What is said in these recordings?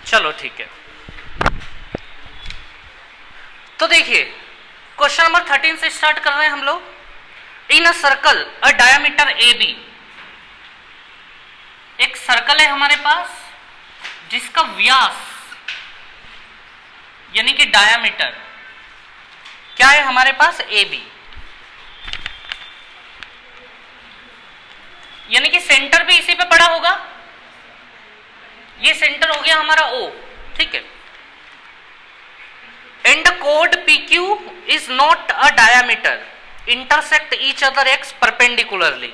चलो ठीक है। तो देखिए क्वेश्चन नंबर 13 से स्टार्ट कर रहे हैं हम लोग। In a circle a diameter A B, एक सर्कल है हमारे पास जिसका व्यास यानी कि डायामीटर क्या है हमारे पास, ए बी, यानी कि सेंटर भी इसी पे पड़ा होगा। ये सेंटर हो गया हमारा ओ, ठीक है। And code P Q is not a diameter intersect each other x perpendicularly,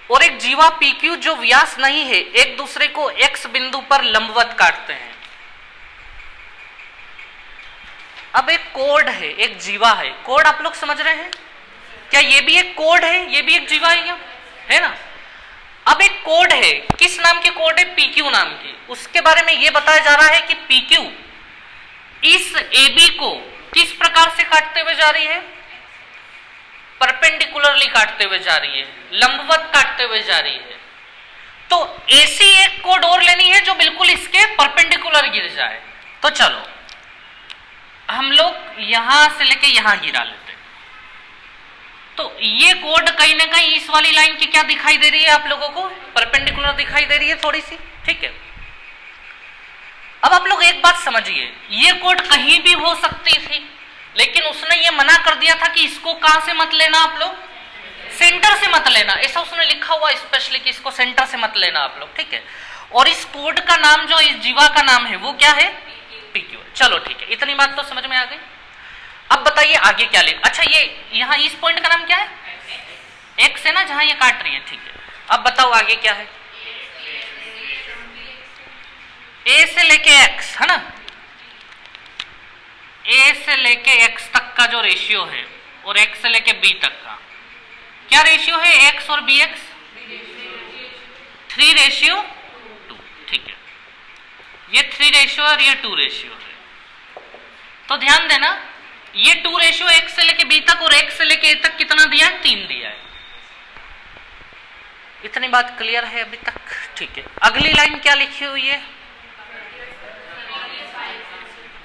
और एक जीवा पी क्यू जो व्यास नहीं है एक दूसरे को एक्स बिंदु पर लंबवत काटते हैं। अब एक कोड है, एक जीवा है। कोड आप लोग समझ रहे हैं क्या? ये भी एक कोड है, ये भी एक जीवा है ना। अब एक कोड है, किस नाम की कोड है? पीक्यू नाम की। उसके बारे में यह बताया जा रहा है कि पीक्यू इस AB को किस प्रकार से काटते हुए जा रही है? परपेंडिकुलरली काटते हुए जा रही है, लंबवत काटते हुए जा रही है। तो ऐसी एक कोड और लेनी है जो बिल्कुल इसके परपेंडिकुलर गिर जाए। तो चलो हम लोग यहां से लेके यहां गिरा लेते हैं। तो ये कोड कहीं ना कहीं इस वाली लाइन की क्या दिखाई दे रही है आप लोगों को? परपेंडिकुलर दिखाई दे रही है थोड़ी सी, ठीक है। अब आप लोग एक बात समझिए, ये कोड कहीं भी हो सकती थी, लेकिन उसने ये मना कर दिया था कि इसको कहां से मत लेना आप लोग, सेंटर से मत लेना। ऐसा उसने लिखा हुआ स्पेशली कि इसको सेंटर से मत लेना आप लोग, ठीक है। और इस कोड का नाम जो इस जीवा का नाम है वो क्या है? पीक्यू। चलो ठीक है, इतनी बात तो समझ में आ गई। अब बताइए आगे क्या ले। अच्छा ये यहां इस पॉइंट का नाम क्या है? एक्स है ना, जहां ये काट रही है, ठीक है। अब बताओ आगे क्या है? ए से लेके एक्स है ना, ए से लेके एक्स तक का जो रेशियो है और एक्स से लेके बी तक का क्या रेशियो है? एक्स और बी एक्स 3:2, ठीक है। ये 3 रेशियो और ये 2 रेशियो है। तो ध्यान देना, ये 2 रेशियो एक्स से लेके बी तक और एक्स से लेके ए तक कितना दिया है? 3 दिया है। इतनी बात क्लियर है अभी तक, ठीक है। अगली लाइन क्या लिखी हुई है?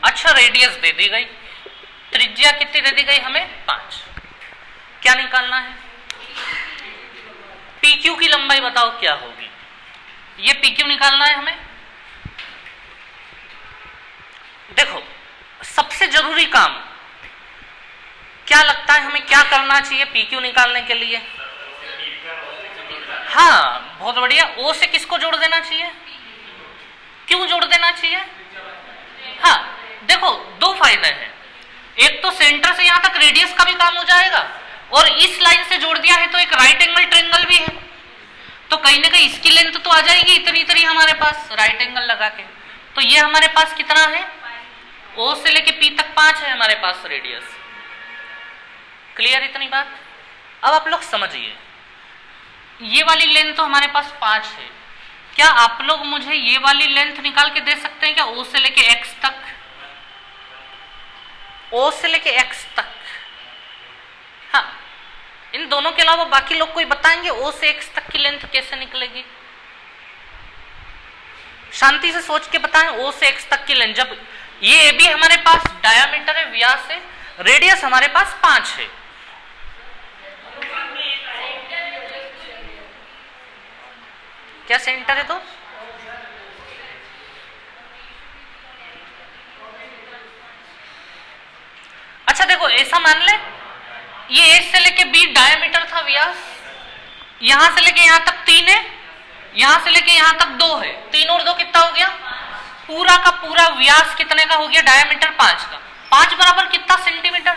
अच्छा रेडियस दे दी गई, त्रिज्या कितनी दे दी गई हमें? 5। क्या निकालना है? पीक्यू की लंबाई बताओ क्या होगी? ये पीक्यू निकालना है हमें। देखो सबसे जरूरी काम क्या लगता है हमें, क्या करना चाहिए पीक्यू निकालने के लिए? हाँ बहुत बढ़िया। ओ से किसको जोड़ देना चाहिए? क्यों जोड़ देना चाहिए? हाँ देखो दो फायदे हैं, एक तो सेंटर से यहां तक रेडियस का भी काम हो जाएगा, और इस लाइन से जोड़ दिया है तो एक राइट एंगल ट्रायंगल भी है, तो कहीं ना कहीं इसकी लेंथ तो आ जाएगी इतनी इतनी हमारे पास राइट एंगल लगा के। तो ये हमारे पास कितना है? ओ से लेके पी तक 5 है हमारे पास रेडियस। क्लियर इतनी बात? अब आप लोग समझिए, ये वाली लेंथ तो हमारे पास 5 है। क्या आप लोग मुझे ये वाली लेंथ निकाल के दे सकते हैं क्या? ओ से लेके एक्स तक, ओ से लेके एक्स तक। हाँ इन दोनों के अलावा बाकी लोग कोई बताएंगे ओ से एक्स तक की लेंथ कैसे निकलेगी? शांति से सोच के बताएं। ओ से एक्स तक की लेंथ, जब ये ए बी हमारे पास डायामीटर है, व्यास है, रेडियस हमारे पास 5 है। क्या सेंटर है? तो अच्छा देखो ऐसा मान ले, ये ए से लेके बी डायामीटर था, व्यास यहां से लेके यहां तक 3 है, यहां से लेके यहां तक 2 है। 3 और 2 कितना हो गया? पूरा का पूरा व्यास कितने का हो गया? डायामीटर 5 का। 5 बराबर कितना सेंटीमीटर?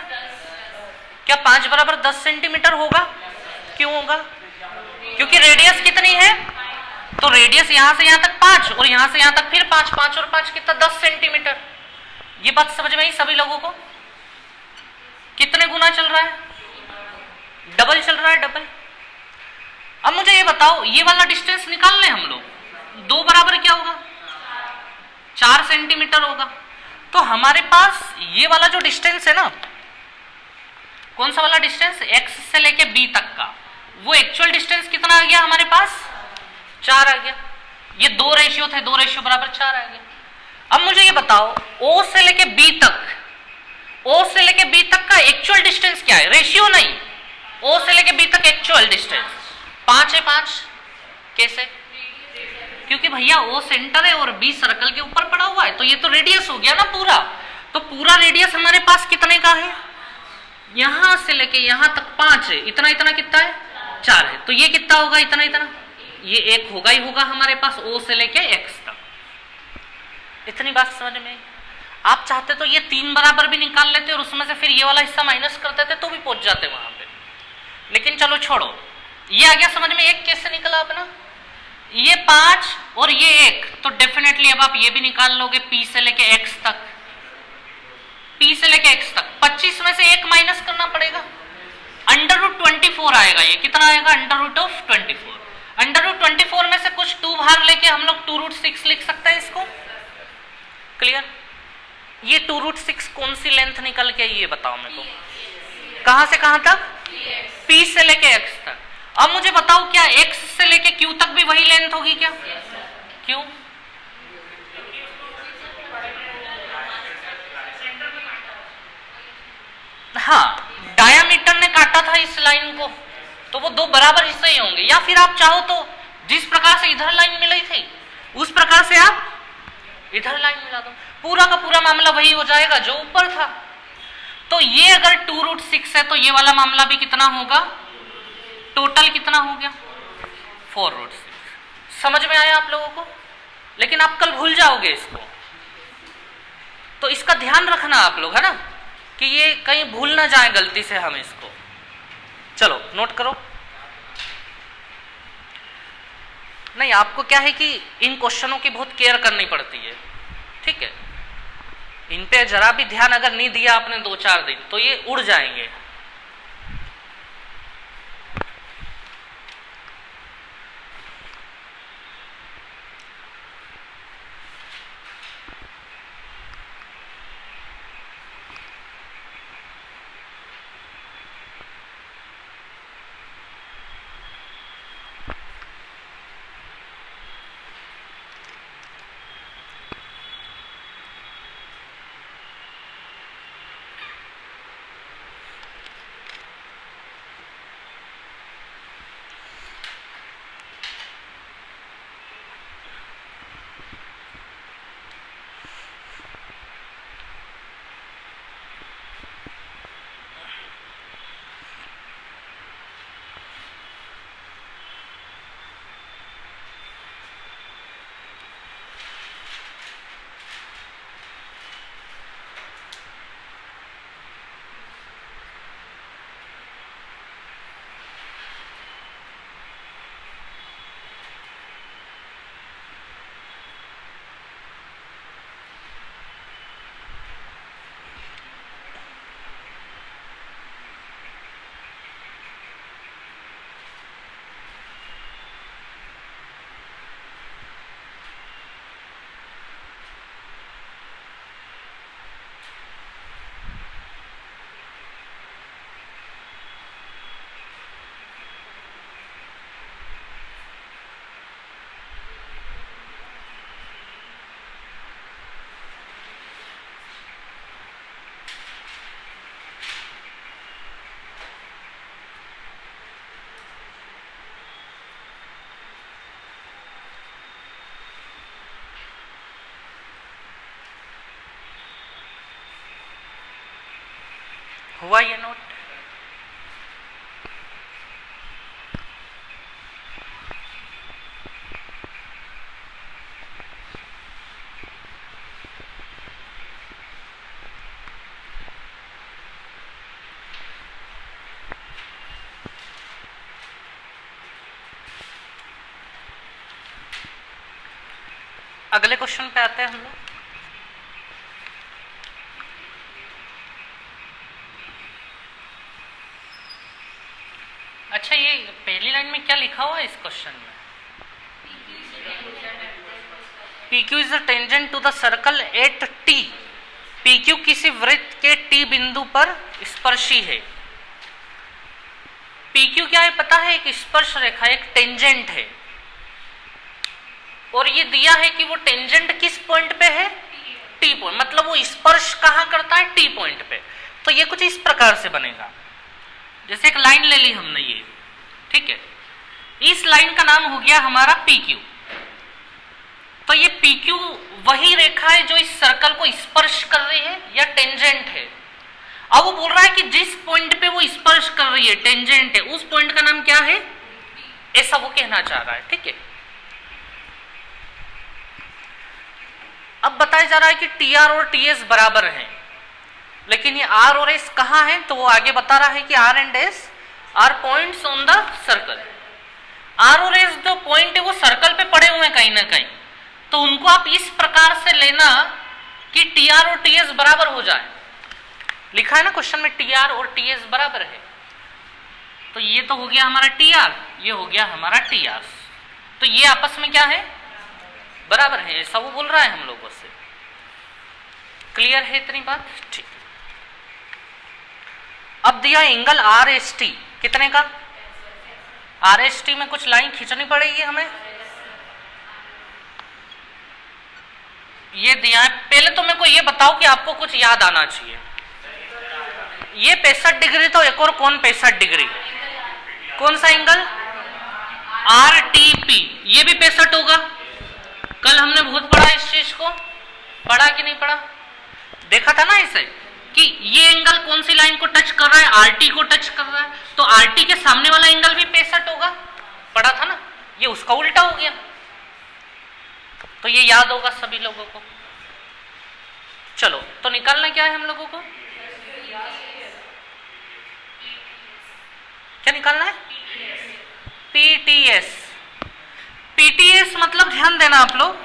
क्या 5 बराबर 10 सेंटीमीटर होगा? क्यों होगा? क्योंकि रेडियस कितनी है? तो रेडियस यहां से यहां तक 5 और यहां से यहां तक फिर 5, 5 और 5 कितना? 10 सेंटीमीटर। ये बात समझ में आई सभी लोगों को? कितने गुना चल रहा है? डबल चल रहा है, डबल। अब मुझे ये बताओ, ये वाला डिस्टेंस निकाल लें हम लोग। 2 बराबर क्या होगा? 4 सेंटीमीटर होगा। तो हमारे पास ये वाला जो डिस्टेंस है ना, कौन सा वाला डिस्टेंस? एक्स से लेके बी तक का, वो एक्चुअल डिस्टेंस कितना आ गया हमारे पास? 4 आ गया। ये 2 रेशियो थे, 2 रेशियो बराबर 4 आ गया। अब मुझे ये बताओ O से लेके B तक, O से लेके B तक का एक्चुअल डिस्टेंस क्या है, रेशियो नहीं, O से लेके B तक एक्चुअल डिस्टेंस 5 है। 5 कैसे? क्योंकि भैया O सेंटर है और B सर्कल के ऊपर पड़ा हुआ है, तो ये तो रेडियस हो गया ना पूरा। तो पूरा रेडियस हमारे पास कितने का है, यहां से लेके यहां तक 5 है, इतना इतना कितना है 4 है, तो ये कितना होगा, इतना इतना, ये 1 होगा ही होगा हमारे पास O से लेके X तक। इतनी बात समझ में? आप चाहते तो ये 3 बराबर भी निकाल लेते और उसमें से फिर ये वाला हिस्सा माइनस कर देते तो भी पहुंच जाते वहां पे, लेकिन चलो छोड़ो, ये आ गया समझ में। 1 कैसे निकला अपना, ये 5 और ये 1, तो डेफिनेटली अब आप ये भी निकाल लोगे P से लेके X तक, P से लेके X तक 25 में से 1 माइनस करना पड़ेगा, √24 आएगा। ये कितना आएगा, √24। √24 में से कुछ 2 बाहर लेके हम लोग 2√6 लिख सकते हैं इसको। क्लियर? ये 2√6 कौन सी लेंथ निकल के, ये बताओ मेरे को, कहां से कहां तक, P से लेके X तक। अब मुझे बताओ क्या X से लेके Q तक भी वही लेंथ होगी क्या? क्यों? हाँ, डायामीटर ने काटा था इस लाइन को, तो वो 2 बराबर हिस्से ही होंगे, या फिर आप चाहो तो जिस प्रकार से इधर लाइन मिली थी उस प्रकार से आप इधर लाइन मिला दो, पूरा का पूरा मामला वही हो जाएगा जो ऊपर था। तो ये अगर 2√6 है तो ये वाला मामला भी कितना होगा, टोटल कितना हो गया 4√6। समझ में आया आप लोगों को? लेकिन आप कल भूल जाओगे इसको, तो इसका ध्यान रखना आप लोग, है ना, कि ये कहीं भूल ना जाए गलती से हम इसको। चलो नोट करो। नहीं, आपको क्या है कि इन क्वेश्चनों की बहुत केयर करनी पड़ती है, ठीक है, इन पे जरा भी ध्यान अगर नहीं दिया आपने 2-4 दिन तो ये उड़ जाएंगे। हुआ ये नोट? अगले क्वेश्चन पे आते हैं हम लोग। अच्छा, ये पहली लाइन में क्या लिखा हुआ है इस क्वेश्चन में? PQ is the tangent to the circle at T। PQ किसी वृत्त के T बिंदु पर स्पर्शी है। PQ क्या है पता है? एक स्पर्श रेखा, एक टेंजेंट है, और ये दिया है कि वो टेंजेंट किस पॉइंट पे है? टी पॉइंट, मतलब वो स्पर्श कहाँ करता है? टी पॉइंट पे। तो ये कुछ इस प्रकार से बनेगा, जैसे एक लाइन ले ली हमने ये, ठीक है, इस लाइन का नाम हो गया हमारा पी क्यू। तो ये पी क्यू वही रेखा है जो इस सर्कल को स्पर्श कर रही है या टेंजेंट है। अब वो बोल रहा है कि जिस पॉइंट पे वो स्पर्श कर रही है, टेंजेंट है, उस पॉइंट का नाम क्या है, ऐसा वो कहना चाह रहा है, ठीक है। अब बताया जा रहा है कि टी आर और टी एस बराबर हैं, लेकिन ये आर और एस कहाँ है? तो वो आगे बता रहा है कि R and S are points on the circle. R और एस जो पॉइंट है वो सर्कल पे पड़े हुए हैं कहीं ना कहीं, तो उनको आप इस प्रकार से लेना कि टी आर और टी एस बराबर हो जाए। लिखा है ना क्वेश्चन में टी आर और टी एस बराबर है, तो ये तो हो गया हमारा टी आर, ये हो गया हमारा टी आर, तो ये आपस में क्या है? बराबर है, ऐसा वो बोल रहा है हम लोगों से। क्लियर है इतनी बात? ठीक। अब दिया एंगल आर एस टी, कितने का? आर एस टी में कुछ लाइन खींचनी पड़ेगी हमें, ये दिया है। पहले तो मेरे को ये बताओ कि आपको कुछ याद आना चाहिए। ये 65 डिग्री, तो एक और कौन 65 डिग्री? कौन सा एंगल? आर टी पी, ये भी 65 होगा। कल हमने बहुत पढ़ा इस चीज को, पढ़ा कि नहीं पढ़ा? देखा था ना इसे कि ये एंगल कौन सी लाइन को टच कर रहा है? आरटी को टच कर रहा है, तो आरटी के सामने वाला एंगल भी 65 होगा, पढ़ा था ना। ये उसका उल्टा हो गया, तो ये याद होगा सभी लोगों को। चलो, तो निकालना क्या है हम लोगों को? क्या निकालना है? पीटीएस। पीटीएस मतलब ध्यान देना आप लोग,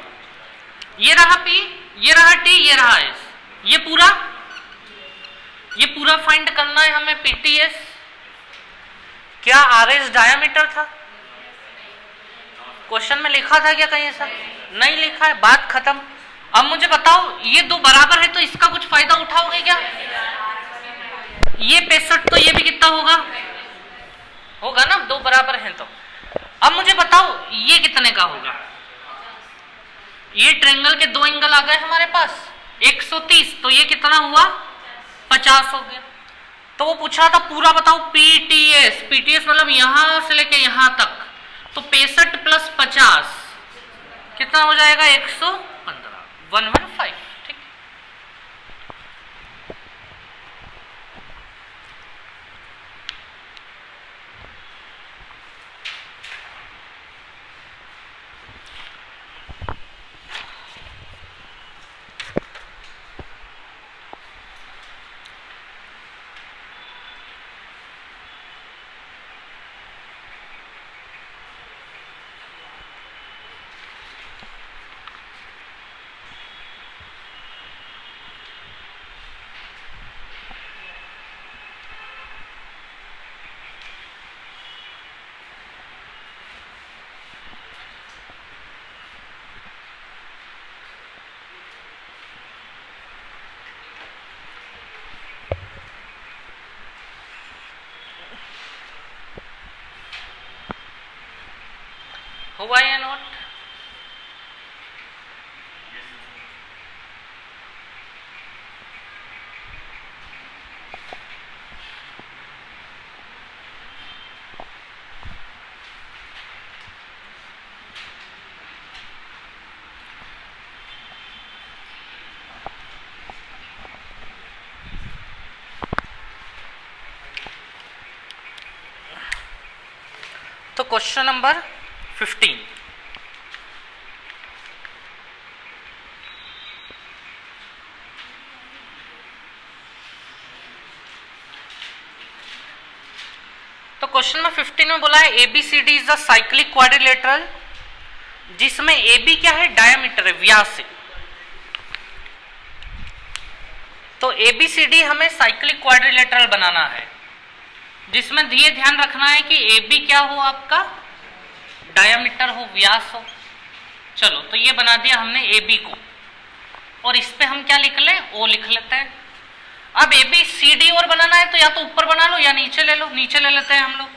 ये रहा पी, ये रहा टी, ये रहा एस, ये पूरा फाइंड करना है हमें पीटीएस। क्या आरएस डायामीटर था? क्वेश्चन में लिखा था क्या कहीं ऐसा? नहीं लिखा है, बात खत्म। अब मुझे बताओ, ये दो बराबर है तो इसका कुछ फायदा उठाओगे क्या? ये 65, तो ये भी कितना होगा? होगा ना, दो बराबर हैं तो। अब मुझे बताओ ये कितने का होगा? ये ट्रायंगल के दो एंगल आ गए हमारे पास, 130, तो ये कितना हुआ? 50 हो गया। तो वो पूछ रहा था पूरा बताओ पीटीएस। पीटीएस मतलब यहां से लेके यहां तक, तो 65 प्लस 50 कितना हो जाएगा? 115, 115, ठीक। हुआ या नोट? तो क्वेश्चन नंबर 15, तो क्वेश्चन नंबर 15 में बोला है ABCD is the cyclic quadrilateral, जिसमें एबी क्या है? डायमीटर है, व्यास है। तो एबीसीडी हमें साइक्लिक क्वाड्रिलेटरल बनाना है, जिसमें ये ध्यान रखना है कि AB क्या हो आपका? डायामीटर हो, व्यास हो। चलो, तो ये बना दिया हमने AB को, और इस पे हम क्या लिख लें? O लिख लेते हैं। अब ABCD और बनाना है तो या तो ऊपर बना लो या नीचे ले लो, नीचे ले लेते हैं हम लोग।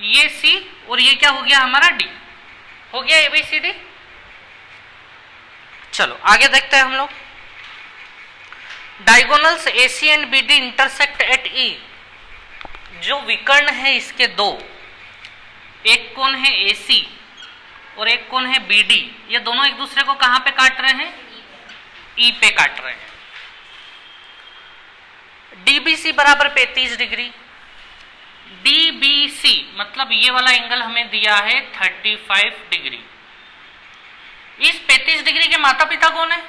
ये C और ये क्या हो गया हमारा D। हो गया ABCD। चलो आगे देखते हैं हम लोग। Diagonals AC and BD intersect at E। जो विकर्ण है इसके दो, एक कोण है AC और एक कोण है BD, ये दोनों एक दूसरे को कहां पे काट रहे हैं? E पे काट रहे हैं। DBC बराबर 35 डिग्री। DBC मतलब ये वाला एंगल हमें दिया है 35 डिग्री। इस 35 डिग्री के माता पिता कौन है?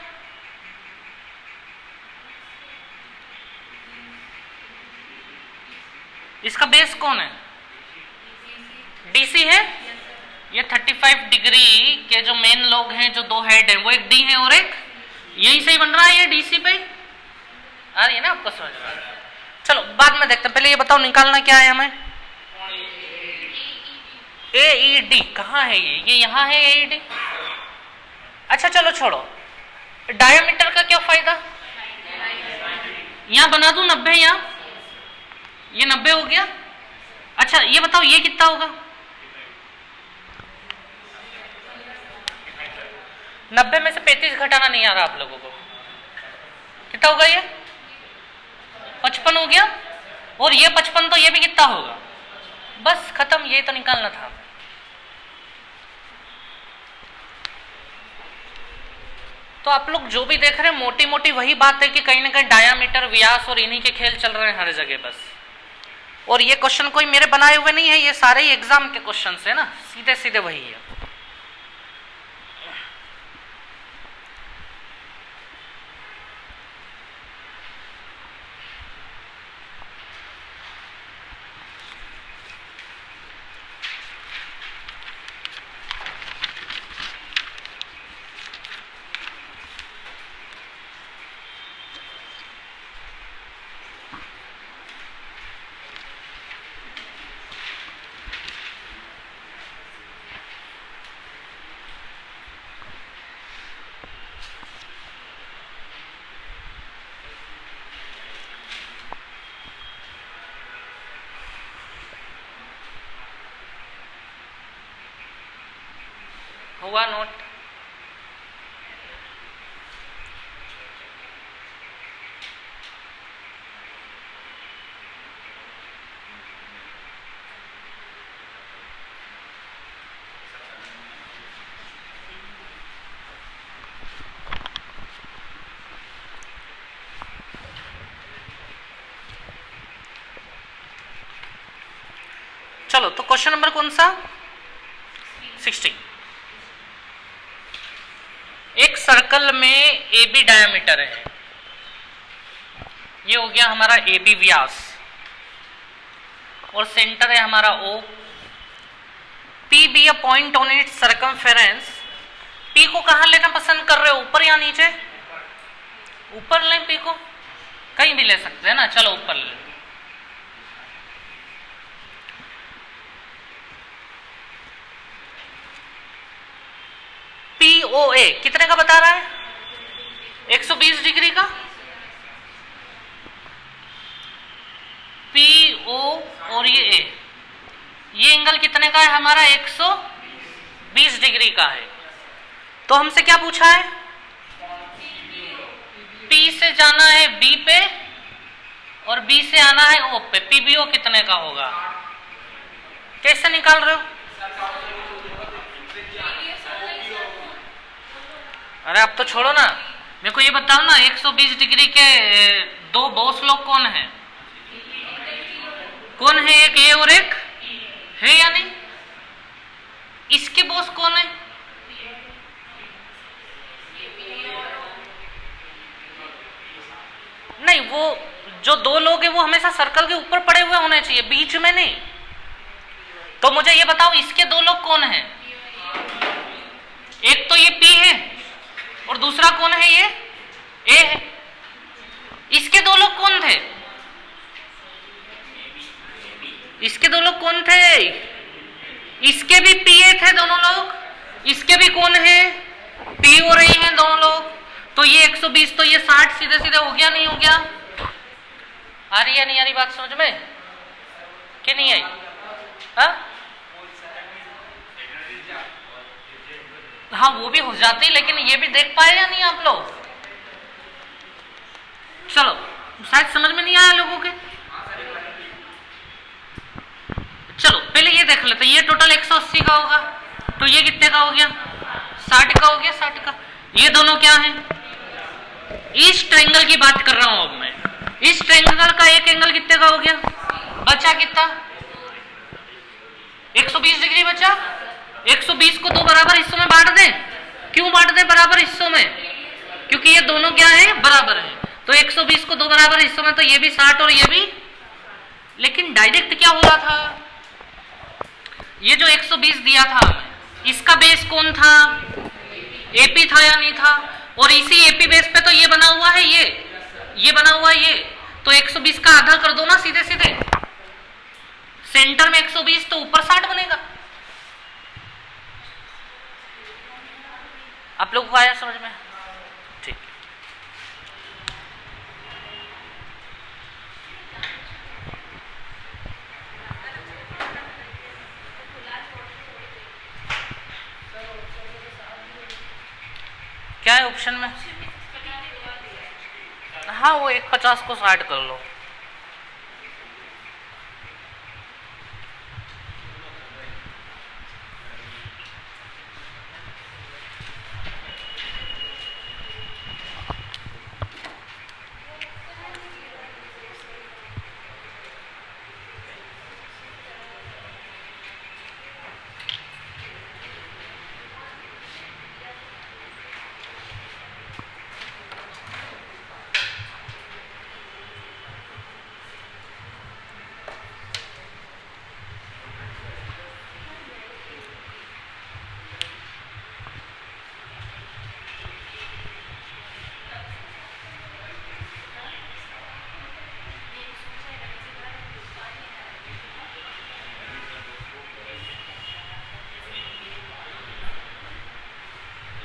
इसका बेस कौन है? DC है। ये 35 डिग्री के जो मेन लोग हैं, जो दो हेड है, वो एक D है और एक, यही सही बन रहा है ये DC पे। आ रही है ना आपको समझ रहा है? चलो बाद में देखते हैं, पहले ये बताओ निकालना क्या है हमें? AED कहाँ है ये यहाँ है AED। अच्छा चलो छोड़ो, डायमीटर का क्या फायदा? यहां बना दूं 90, यहां ये 90 हो गया। अच्छा ये बताओ ये कितना होगा? 90 में से 35 घटाना नहीं आ रहा आप लोगों को, कितना होगा ये? 55 हो गया। और ये 55 तो ये भी कितना होगा? बस खत्म, ये तो निकालना था। तो आप लोग जो भी देख रहे हैं मोटी मोटी वही बात है कि कहीं ना कहीं डायामीटर, व्यास और इन्हीं के खेल चल रहे हैं हर जगह बस। और ये क्वेश्चन कोई मेरे बनाए हुए नहीं है, ये सारे ही एग्जाम के क्वेश्चन है ना, सीधे सीधे वही है। हुआ नोट? चलो तो क्वेश्चन नंबर कौन सा? 16। एक सर्कल में AB डायमीटर है, ये हो गया हमारा AB व्यास, और सेंटर है हमारा O। P be a point on it's circumference. P को कहां लेना पसंद कर रहे हो, ऊपर या नीचे? ऊपर लें P को, कहीं भी ले सकते हैं ना, चलो ऊपर ले। POA कितने का बता रहा है? 120 डिग्री का। PO और ये A, ये एंगल कितने का है हमारा? 120 डिग्री का है। तो हमसे क्या पूछा है? P से जाना है B पे और B से आना है O पे। PBO कितने का होगा? कैसे निकाल रहे हो? अरे आप तो छोड़ो ना, मेरे को ये बताओ ना, 120 डिग्री के दो बॉस लोग कौन है? कौन है? एक A और एक है या नहीं? इसके बॉस कौन है? नहीं, वो जो दो लोग हैं वो हमेशा सर्कल के ऊपर पड़े हुए होने चाहिए, बीच में नहीं। तो मुझे ये बताओ इसके दो लोग कौन हैं? एक तो ये P है और दूसरा कौन है? ये A है। इसके दो लोग कौन थे? इसके दो लोग कौन थे? इसके भी PA थे दोनों लोग, इसके भी कौन है? P और A हैं दोनों लोग। तो ये 120 तो ये 60 सीधे सीधे हो गया, नहीं हो गया? आ रही है नहीं आ रही बात समझ में कि नहीं आई? हाँ हाँ वो भी हो जाती, लेकिन ये भी देख पाए या नहीं आप लोग? चलो शायद समझ में नहीं आया लोगों के। चलो पहले ये देख लेते हैं, ये टोटल 180 का होगा, तो ये कितने का हो गया? 60 का हो गया, 60 का। ये दोनों क्या है? इस ट्रायंगल की बात कर रहा हूं अब मैं। इस ट्रायंगल का एक एंगल कितने का हो गया? बचा कितना? 120 डिग्री बचा। 120 को दो बराबर हिस्सों में बांट दें। क्यों बांट दें बराबर हिस्सों में? क्योंकि ये दोनों क्या है? बराबर है। तो 120 को दो बराबर हिस्सों में, तो ये भी 60 और ये भी। लेकिन डायरेक्ट क्या हो रहा था? ये जो 120 दिया था, इसका बेस कौन था? एपी था या नहीं था? और इसी एपी बेस पे तो ये बना हुआ है, ये बना हुआ है ये। तो 120 का आधा कर दो ना सीधे सीधे। सेंटर में 120 तो ऊपर 60 बनेगा। आप लोगों को आया समझ में? ठीक। क्या है ऑप्शन में? हाँ वो 150 को 60 कर लो।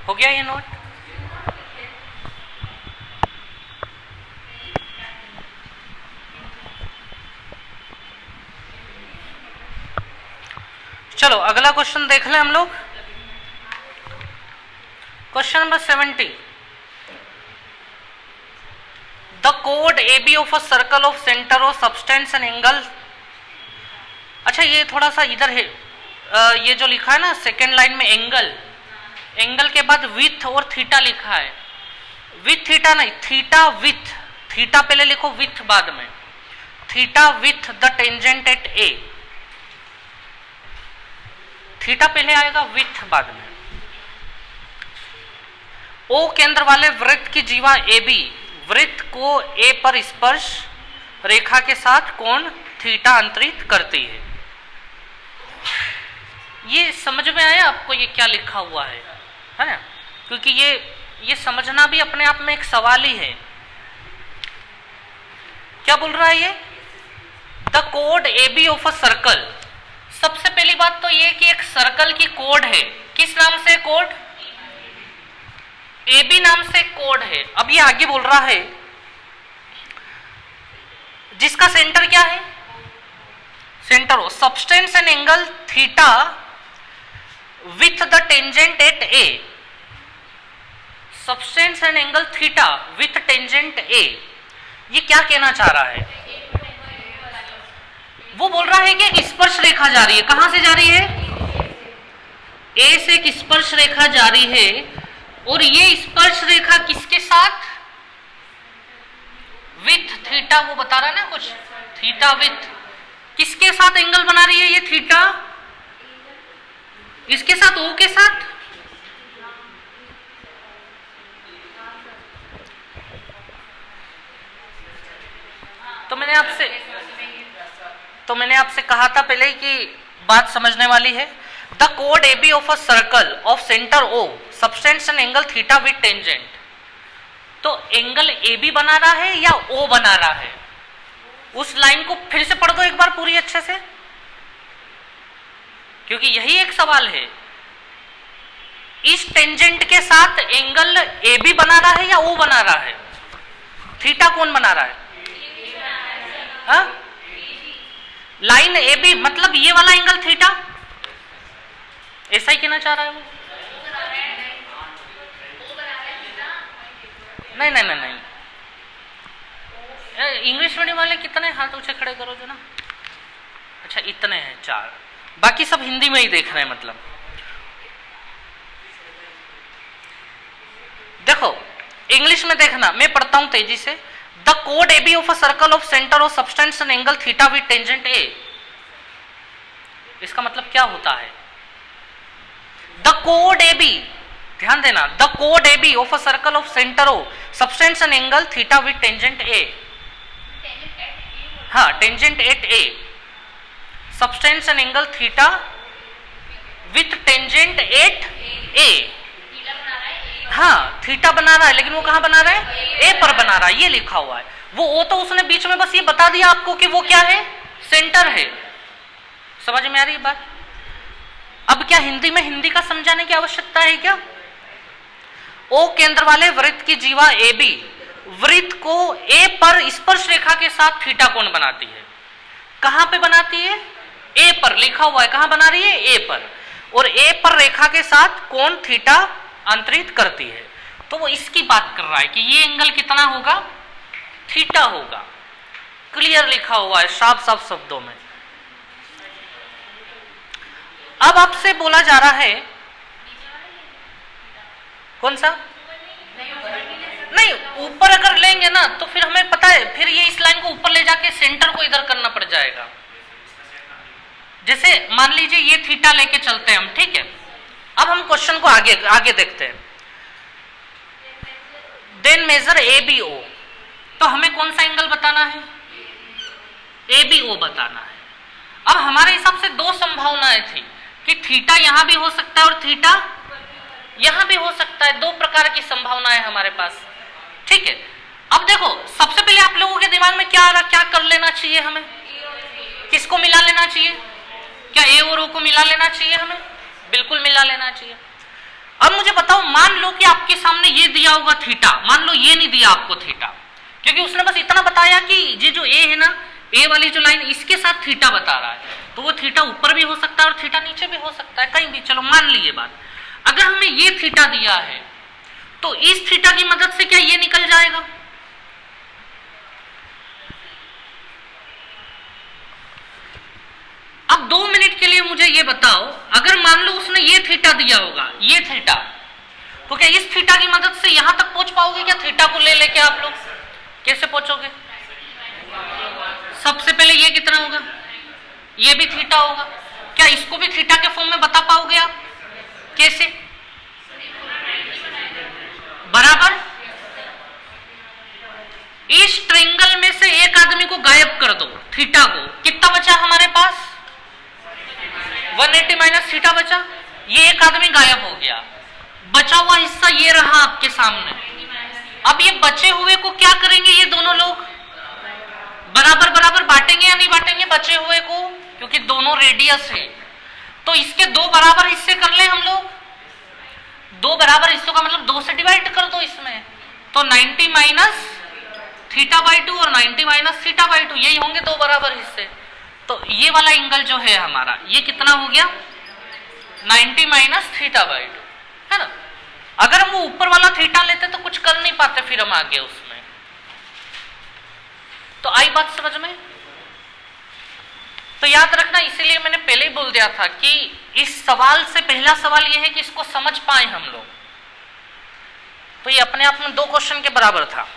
हो गया ये नोट? चलो अगला क्वेश्चन देख लें हम लोग। Question number 70। द कोड A B of a circle of centre of substance and angle. अच्छा ये थोड़ा सा इधर है, ये जो लिखा है ना सेकेंड लाइन में एंगल, एंगल के बाद विथ और थीटा लिखा है। विथ थीटा नहीं, थीटा विथ। थीटा पहले लिखो, विथ बाद में। Theta with the tangent at A. Theta पहले आएगा, विथ बाद में। ओ केंद्र वाले वृत्त की जीवा ए बी वृत्त को ए पर स्पर्श रेखा के साथ कोण थीटा अंतरित करती है। ये समझ में आया आपको ये क्या लिखा हुआ है ना? क्योंकि ये समझना भी अपने आप में एक सवाल ही है। क्या बोल रहा है ये? द कोड A B of a circle. सबसे पहली बात तो ये कि एक सर्कल की कोड है। किस नाम से कोड? ए बी नाम से कोड है। अब ये आगे बोल रहा है जिसका सेंटर क्या है? सेंटर हो substance and angle theta with the tangent at A. Substance and angle theta with tangent ए। ये क्या कहना चाह रहा है? वो बोल रहा है कि एक स्पर्श रेखा जा रही है। कहां से जा रही है? ए से एक स्पर्श रेखा जा रही है, और ये स्पर्श रेखा किसके साथ? With theta. वो बता रहा है ना कुछ, थीटा विथ। किसके साथ एंगल बना रही है ये थीटा? इसके साथ, ओ के साथ। तो मैंने आपसे कहा था पहले ही कि बात समझने वाली है। द कोड A B of a circle of centre O subtends and angle theta with tangent. तो एंगल ए बी बना रहा है या ओ बना रहा है? उस लाइन को फिर से पढ़ दो एक बार पूरी अच्छे से, क्योंकि यही एक सवाल है। इस टेंजेंट के साथ एंगल ए बी बना रहा है या ओ बना रहा है? थीटा कौन बना रहा है? लाइन ए बी मतलब ये वाला एंगल थीटा, ऐसा ही कहना चाह रहा है वो। नहीं नहीं नहीं नहीं, इंग्लिश मीडियम वाले कितने हाथ ऊंचे खड़े करो जो ना। अच्छा इतने हैं 4, बाकी सब हिंदी में ही देख रहे हैं। मतलब देखो इंग्लिश में देखना, मैं पढ़ता हूं तेजी से। द कोड A B of a circle of centre of substance and angle theta with tangent A. इसका मतलब क्या होता है? द कोड ए बी, ध्यान देना, द कोड A B of a circle of centre of substance and angle theta with tangent A. हाँ, tangent at A, substance and angle theta with tangent at A. हाँ थीटा बना रहा है, लेकिन वो कहां बना रहा है? ए पर बना रहा है, ये लिखा हुआ है। वो ओ तो उसने बीच में बस ये बता दिया आपको कि वो क्या है, सेंटर है। समझ में आ रही है बात? अब क्या हिंदी में हिंदी का समझाने की आवश्यकता है क्या? ओ केंद्र वाले वृत्त की जीवा ए बी वृत्त को ए पर स्पर्श रेखा के साथ थीटा कोण बनाती है। कहां पे बनाती है? ए पर लिखा हुआ है, कहां बना रही है? ए पर। और ए पर रेखा के साथ कोण थीटा अंतरित करती है। तो वो इसकी बात कर रहा है कि ये एंगल कितना होगा? थीटा होगा। क्लियर लिखा हुआ है साफ साफ शब्दों में। अब आपसे बोला जा रहा है, कौन सा? नहीं, ऊपर अगर लेंगे ना तो फिर हमें पता है, फिर ये इस लाइन को ऊपर ले जाके सेंटर को इधर करना पड़ जाएगा। जैसे मान लीजिए ये थीटा लेके चलते हैं हम, ठीक है। अब हम क्वेश्चन को आगे आगे देखते हैं। Then measure A B O, तो हमें कौन सा एंगल बताना है? ए बी ओ बताना है। अब हमारे हिसाब से दो संभावनाएं थी कि थीटा यहां भी हो सकता है और थीटा यहां भी हो सकता है। दो प्रकार की संभावनाएं हमारे पास, ठीक है। अब देखो सबसे पहले आप लोगों के दिमाग में क्या आ रहा, क्या कर लेना चाहिए हमें? किसको मिला लेना चाहिए? क्या ए और ओ को मिला लेना चाहिए हमें? बिल्कुल मिला लेना चाहिए। अब मुझे बताओ, मान लो कि आपके सामने ये दिया होगा थीटा, मान लो ये नहीं दिया आपको थीटा, क्योंकि उसने बस इतना बताया कि ये जो ए है ना, ए वाली जो लाइन इसके साथ थीटा बता रहा है, तो वो थीटा ऊपर भी हो सकता है और थीटा नीचे भी हो सकता है, कहीं भी। चलो मान ली ये बात। अगर हमें ये थीटा दिया है तो इस थीटा की मदद से क्या ये निकल जाएगा? अब 2 मिनट के लिए मुझे ये बताओ, अगर मान लो उसने ये थीटा दिया होगा, ये थीटा, तो क्या इस थीटा की मदद से यहां तक पहुंच पाओगे क्या? थीटा को ले लेके आप लोग कैसे पहुंचोगे? सबसे पहले ये कितना होगा? ये भी थीटा होगा। क्या इसको भी थीटा के फॉर्म में बता पाओगे आप? कैसे? बराबर इस ट्रायंगल में से एक आदमी को गायब कर दो, थीटा को, कितना बचा हमारे पास? 180 माइनस थीटा बचा। ये एक आदमी गायब हो गया, बचा हुआ हिस्सा ये रहा आपके सामने। अब ये बचे हुए को क्या करेंगे? ये दोनों लोग बराबर बराबर बांटेंगे या नहीं बांटेंगे बचे हुए को? क्योंकि दोनों रेडियस है, तो इसके 2 बराबर हिस्से कर ले हम लोग। 2 बराबर हिस्सों का मतलब 2 से डिवाइड कर दो इसमें, तो 90 माइनस थीटा बाई 2 और 90 माइनस थीटा बाई 2, यही होंगे 2 बराबर हिस्से। तो ये वाला एंगल जो है हमारा, ये कितना हो गया? 90 माइनस थीटा बाई 2, है ना। अगर हम वो ऊपर वाला थीटा लेते तो कुछ कर नहीं पाते फिर हम आगे उसमें। तो आई बात समझ में? तो याद रखना, इसीलिए मैंने पहले ही बोल दिया था कि इस सवाल से पहला सवाल यह है कि इसको समझ पाए हम लोग। तो ये अपने आप में 2 क्वेश्चन के बराबर था।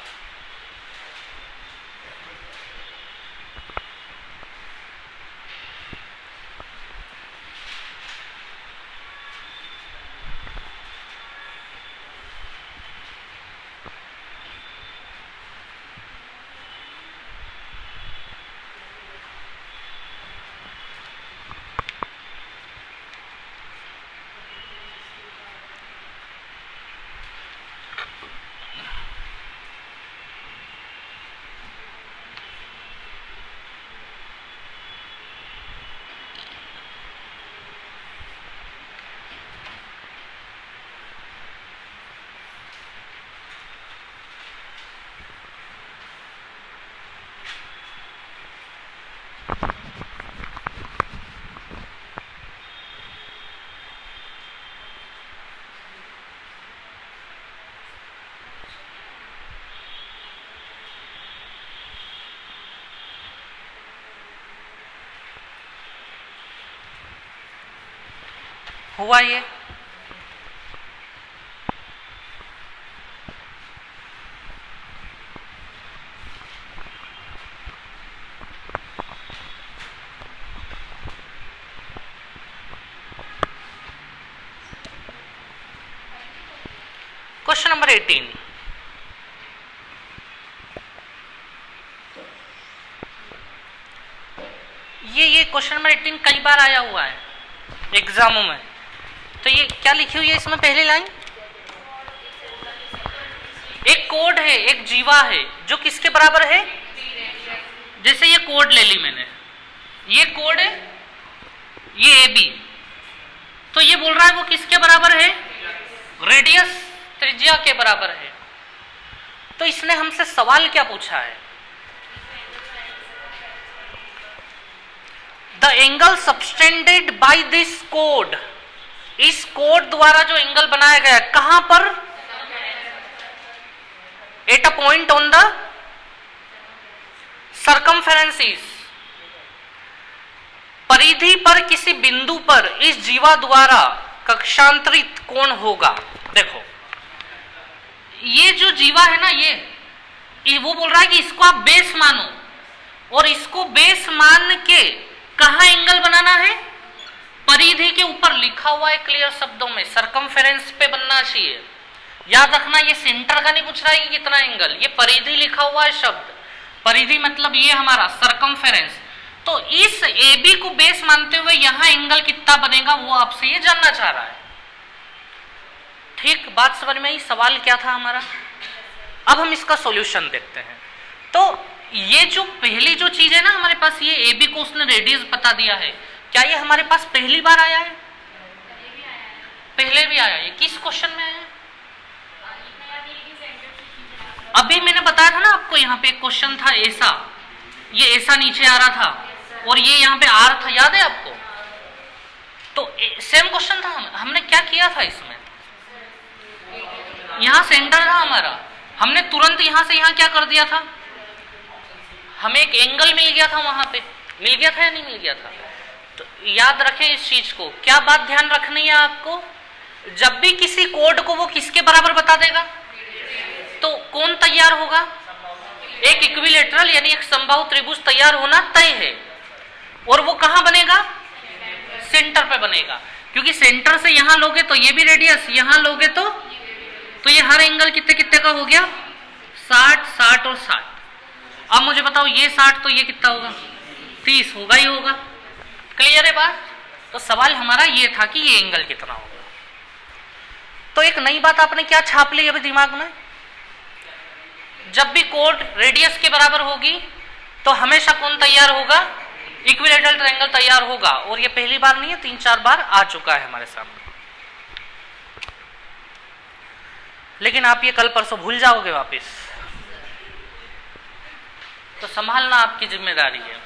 हुआ ये? क्वेश्चन नंबर 18, ये क्वेश्चन नंबर 18 कई बार आया हुआ है एग्जामों में। तो ये क्या लिखी हुई है इसमें? पहली लाइन, एक कोड है, एक जीवा है जो किसके बराबर है? जैसे ये कोड ले ली मैंने, ये कोड है, ये ए बी, तो ये बोल रहा है वो किसके बराबर है? रेडियस, त्रिज्या के बराबर है। तो इसने हमसे सवाल क्या पूछा है? The angle subtended by this code, इस कोड द्वारा जो एंगल बनाया गया है कहां पर? At a point on the circumference, परिधि पर किसी बिंदु पर इस जीवा द्वारा कक्षांतरित कोण होगा। देखो ये जो जीवा है ना, ये वो बोल रहा है कि इसको आप बेस मानो, और इसको बेस मान के कहां एंगल बनाना है? परिधि के ऊपर लिखा हुआ है क्लियर शब्दों में, सर्कमफेरेंस पे बनना चाहिए। याद रखना ये सेंटर का नहीं पूछ रहा है कि कितना एंगल, ये परिधि लिखा हुआ है शब्द, परिधि मतलब ये हमारा सर्कमफेरेंस। तो इस ए बी को बेस मानते हुए यहां एंगल कितना बनेगा वो आपसे ये जानना चाह रहा है। ठीक, बात समझ में आई? सवाल क्या था हमारा? अब हम इसका सॉल्यूशन देखते हैं। तो ये जो पहली जो चीज है ना हमारे पास, ये ए बी को उसने रेडियस बता दिया है, क्या ये हमारे पास पहली बार आया है? पहले भी आया है। किस क्वेश्चन में आया है? अभी मैंने बताया था ना आपको, यहाँ पे एक क्वेश्चन था ऐसा, ये ऐसा नीचे आ रहा था और ये यहाँ पे आर था, याद है आपको? तो सेम क्वेश्चन था। हमने क्या किया था इसमें? यहां सेंटर था हमारा, हमने तुरंत यहां से यहां क्या कर दिया था? हमें एक एंगल मिल गया था, वहां पे मिल गया था या नहीं मिल गया था? तो याद रखें इस चीज को। क्या बात ध्यान रखनी है आपको? जब भी किसी कोड को वो किसके बराबर बता देगा तो कौन तैयार होगा? एक इक्विलेटरल यानी एक समबाहु त्रिभुज तैयार होना तय है। और वो कहां बनेगा? सेंटर पे बनेगा, क्योंकि सेंटर से यहां लोगे तो ये भी रेडियस, यहां लोगे तो ये हर एंगल कितने कितने का हो गया? 60, 60 और 60। अब मुझे बताओ ये 60 तो ये कितना होगा? 30 होगा ही होगा। क्लियर है बात? तो सवाल हमारा ये था कि ये एंगल कितना होगा। तो एक नई बात आपने क्या छाप ली अभी दिमाग में? जब भी कोड रेडियस के बराबर होगी तो हमेशा कौन तैयार होगा? इक्विलेटरल ट्रायंगल तैयार होगा। और ये पहली बार नहीं है, 3-4 बार आ चुका है हमारे सामने। लेकिन आप ये कल परसों भूल जाओगे वापस, तो संभालना आपकी जिम्मेदारी है।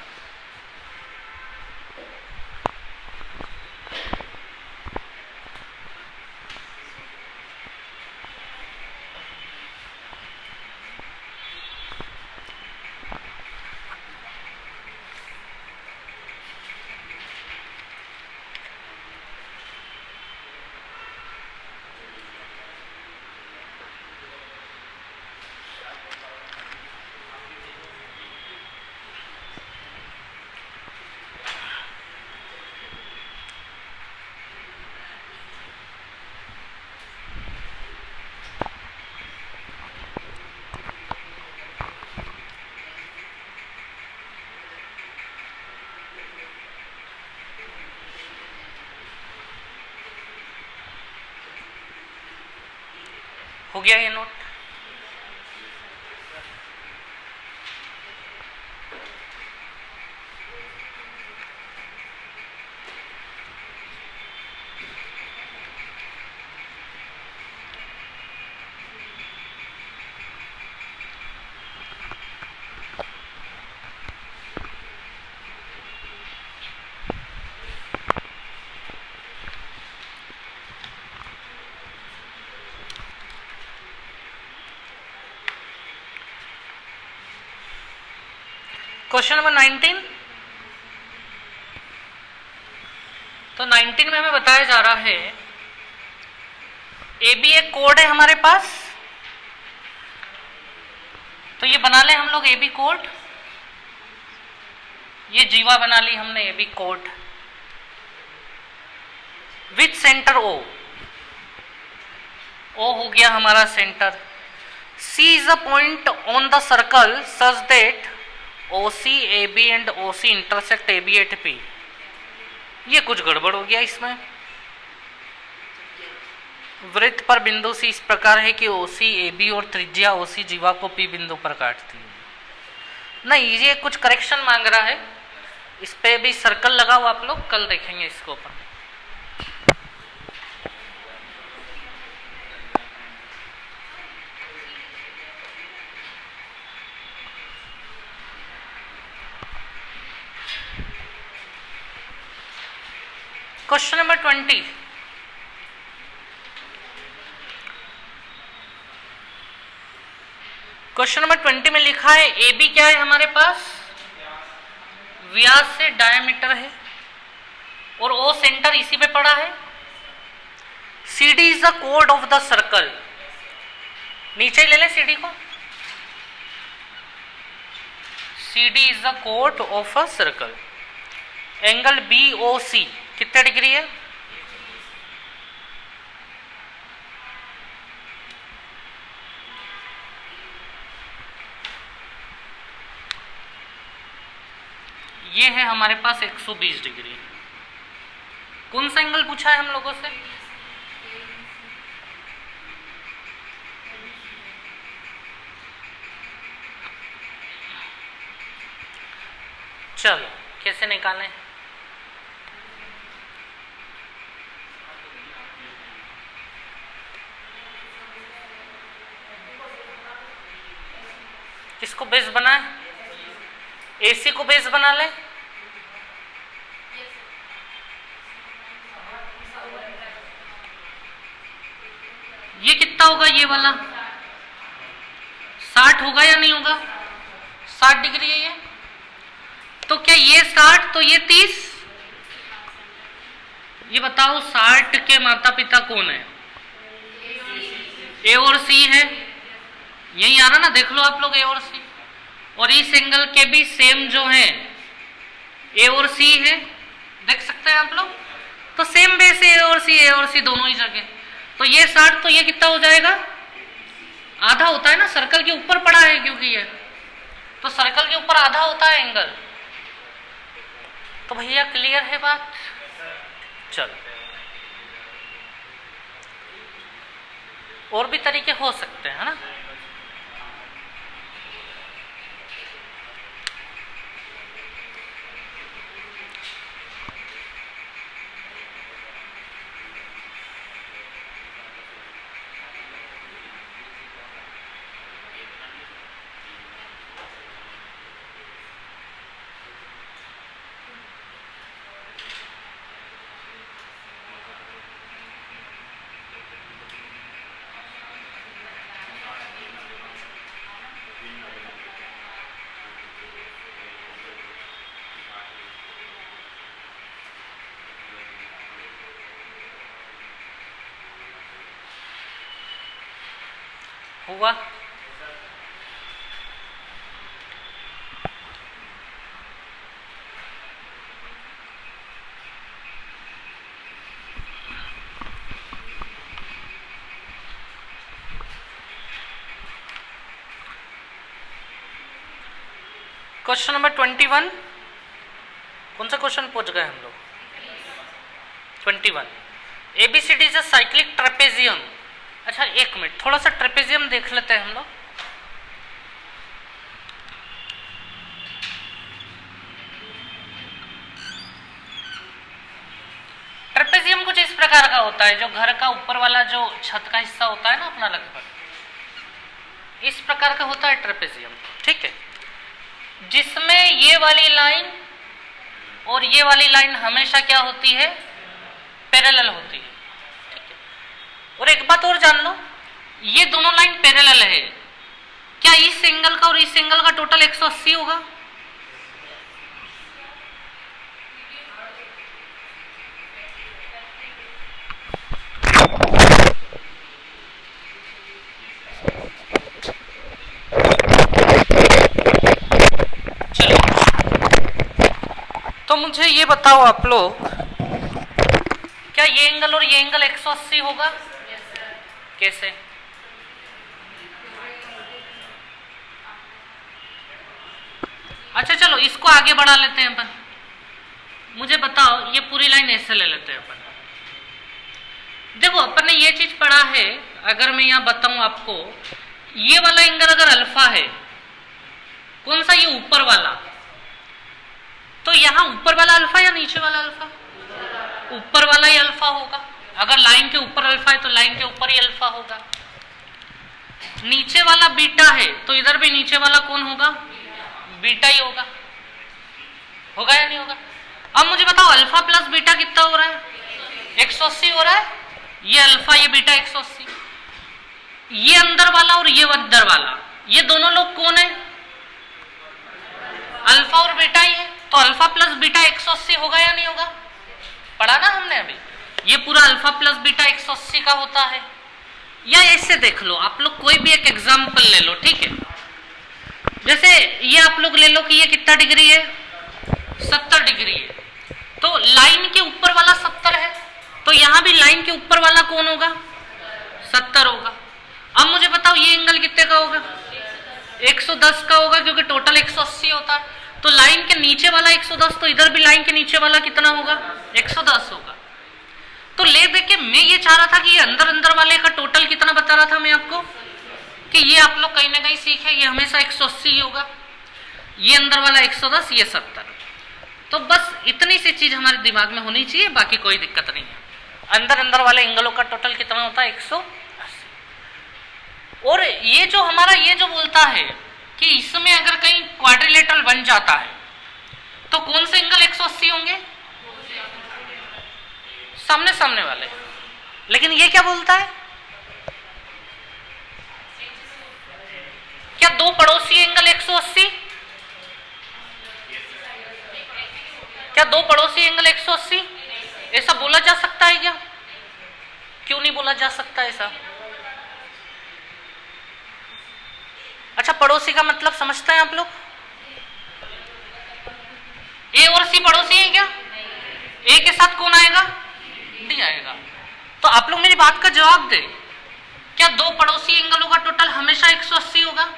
हो गया ये नोट? क्वेश्चन नंबर 19, तो 19 में हमें बताया जा रहा है ए बी एक कोड है हमारे पास, तो ये बना ले हम लोग ए बी कोड, ये जीवा बना ली हमने ए बी कोड विथ सेंटर ओ, ओ हो गया हमारा centre. C is a point on the circle such that OC, AB and OC intersect AB at P। ये कुछ गड़बड़ हो गया इसमें। वृत्त पर बिंदु C इस प्रकार है कि OC, AB और त्रिज्या OC जीवा को P बिंदु पर काटती है। नहीं, ये कुछ करेक्शन मांग रहा है, इस पे भी सर्कल लगाओ आप लोग, कल देखेंगे इसको अपन। क्वेश्चन नंबर 20, क्वेश्चन नंबर 20 में लिखा है ए बी क्या है हमारे पास, व्यास से डायमीटर है और ओ सेंटर इसी पे पड़ा है। सी डी इज द कोड ऑफ द सर्कल, नीचे ले लें सी डी को, सी डी इज द कोड of a circle. Angle B O C कितने डिग्री है, ये है हमारे पास 120 डिग्री। कौन सा एंगल पूछा है हम लोगों से, चलो कैसे निकालें। किसको बेस बनाए, एसी को बेस बना ले। ये कितना होगा, ये वाला 60 होगा या नहीं होगा, 60 डिग्री है ये, तो क्या ये 60 तो ये 30, ये बताओ 60 के माता पिता कौन है, ए और सी है, यही आ रहा ना, देख लो आप लोग ए और सी, और इस एंगल के भी सेम जो है ए और सी है, देख सकते हैं आप लोग, तो सेम बेस ए और सी दोनों ही जगह, तो ये 60 तो ये कितना हो जाएगा, आधा होता है ना, सर्कल के ऊपर पड़ा है क्योंकि ये, तो सर्कल के ऊपर आधा होता है एंगल। तो भैया क्लियर है बात, चलो और भी तरीके हो सकते हैं ना। हुआ, क्वेश्चन नंबर 21, कौन सा क्वेश्चन पहुंच गए हम लोग, 21, ABCD is a cyclic trapezium. अच्छा एक मिनट, थोड़ा सा ट्रेपेजियम देख लेते हैं हम लोग। ट्रेपेजियम कुछ इस प्रकार का होता है, जो घर का ऊपर वाला जो छत का हिस्सा होता है ना अपना, लगभग इस प्रकार का होता है ट्रेपेजियम, ठीक है, जिसमें ये वाली लाइन और ये वाली लाइन हमेशा क्या होती है, पैरेलल होती है, ठीक है। और एक बात और जान लो, ये दोनों लाइन पैरेलल है, क्या इस एंगल का और इस एंगल का टोटल 180 होगा, तो मुझे ये बताओ आप लोग, क्या ये एंगल और ये एंगल 180 होगा? कैसे? अच्छा चलो इसको आगे बढ़ा लेते हैं अपन। मुझे बताओ ये पूरी लाइन ऐसे ले लेते हैं अपन। देखो अपन ने ये चीज पढ़ा है, अगर मैं यहां बताऊं आपको, ये वाला एंगल अगर अल्फा है, कौन सा? ये ऊपर वाला, तो यहां ऊपर वाला अल्फा या नीचे वाला अल्फा? ऊपर वाला ही अल्फा होगा। अगर लाइन के ऊपर अल्फा है तो लाइन के ऊपर ही अल्फा होगा। नीचे वाला बीटा है तो इधर भी नीचे वाला कौन होगा? बीटा ही होगा। होगा या नहीं होगा? अब मुझे बताओ अल्फा प्लस बीटा कितना हो रहा है? 180 हो रहा है। ये अल्फा ये बीटा 180। ये अंदर वाला और ये अंदर वाला, ये दोनों लोग कौन है? अल्फा और बीटा ही है। तो अल्फा प्लस बीटा 180 होगा या नहीं होगा? पढ़ा ना हमने अभी। ये पूरा अल्फा प्लस बीटा 180 का होता है। या ऐसे देख लो आप लोग, कोई भी एक एग्जांपल ले लो, ठीक है। जैसे ये आप लोग ले लो कि ये कितना डिग्री है? 70 डिग्री है। तो लाइन के ऊपर वाला 70 है, तो यहां भी लाइन के ऊपर वाला कौन होगा? 70 होगा। अब मुझे बताओ ये एंगल कितने का होगा? 110 का होगा, क्योंकि टोटल 180 होता है। तो लाइन के नीचे वाला 110, तो इधर भी लाइन के नीचे वाला कितना होगा? 110 होगा। तो ले देके मैं ये चाह रहा था कि ये अंदर अंदर वाले का टोटल कितना बता रहा था मैं आपको, कि ये आप लोग कहीं ना कहीं सीखे, ये हमेशा 180 ही होगा। ये अंदर वाला 110, ये 70। तो बस इतनी सी चीज हमारे दिमाग में होनी चाहिए, बाकी कोई दिक्कत नहीं है। अंदर अंदर वाले एंगलों का टोटल कितना होता है? 180। और ये जो हमारा ये जो बोलता है कि इसमें अगर कहीं क्वाड्रिलेटरल बन जाता है तो कौन से एंगल 180 होंगे? सामने सामने वाले। लेकिन ये क्या बोलता है? क्या दो पड़ोसी एंगल 180? क्या दो पड़ोसी एंगल 180? ऐसा बोला जा सकता है क्या? क्यों नहीं बोला जा सकता ऐसा? अच्छा, पड़ोसी का मतलब समझते हैं आप लोग? ए और सी पड़ोसी है क्या? ए के साथ कौन आएगा? डी आएगा। तो आप लोग मेरी बात का जवाब दे, क्या दो पड़ोसी एंगलों का टोटल हमेशा 180 होगा?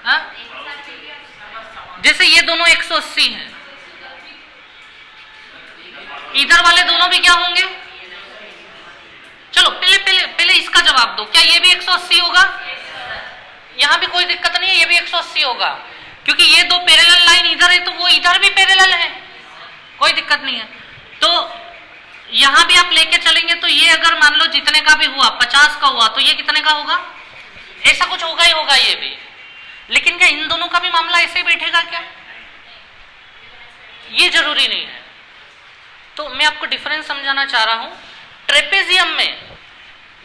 हाँ? जैसे ये दोनों 180 हैं, इधर वाले दोनों भी क्या होंगे? चलो पहले पहले पहले इसका जवाब दो, क्या ये भी 180 होगा? यहां भी कोई दिक्कत नहीं है, ये भी 180 होगा, क्योंकि ये दो पैरेलल लाइन इधर है तो वो इधर भी पैरेलल है, कोई दिक्कत नहीं है। तो यहां भी आप लेके चलेंगे तो ये अगर मान लो जितने का भी हुआ, 50 का हुआ, तो ये कितने का होगा? ऐसा कुछ होगा ही होगा ये भी। लेकिन क्या इन दोनों का भी मामला ऐसे ही बैठेगा क्या? ये जरूरी नहीं है। तो मैं आपको डिफरेंस समझाना चाह रहा हूं। ट्रेपेजियम में